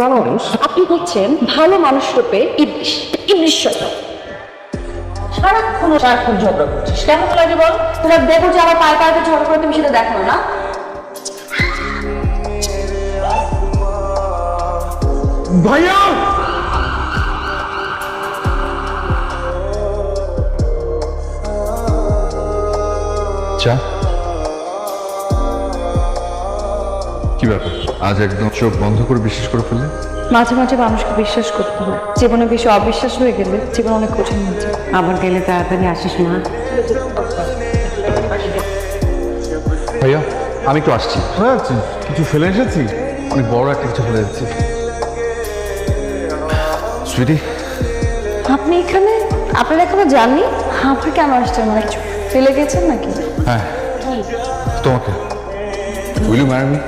ভালো মানুষ। আপনি হচ্ছেন ভালো মানুষ রূপে ইবলিশ, ইবলিশ শয়তান। সারাক্ষণ ঝগড়া করছিস, কেমন লাগে বল? তোমরা দেখো যে আমার পায়ে পায়ে ঝগড়া করে তুমি সেটা দেখো না। ভাইয়া চা কি ব্যাপার আজ একদম চোখ বন্ধ করে বিশ্বাস করে ফেললে? মাঝে মাঝে মানুষকে বিশ্বাস করতে হয়, জীবনে বেশি অবিশ্বাস হয়ে গেলে জীবন অনেক কঠিন হয়ে যায়। আবার গেলে তাড়াতাড়ি আসিস মা। ভাইয়া আমি একটু আসছি। হ্যাঁ কিছু ফেলে এসেছি। অনেক বড় একটা কিছু ফেলে যাচ্ছি। সুইটি আপনি এখানে, আপনারা এখনো যাননি? আপনি কেন আসছেন? মানে কিছু ফেলে গেছেন নাকি? হ্যাঁ তোমাকে উইল ইউ ম্যারি মি?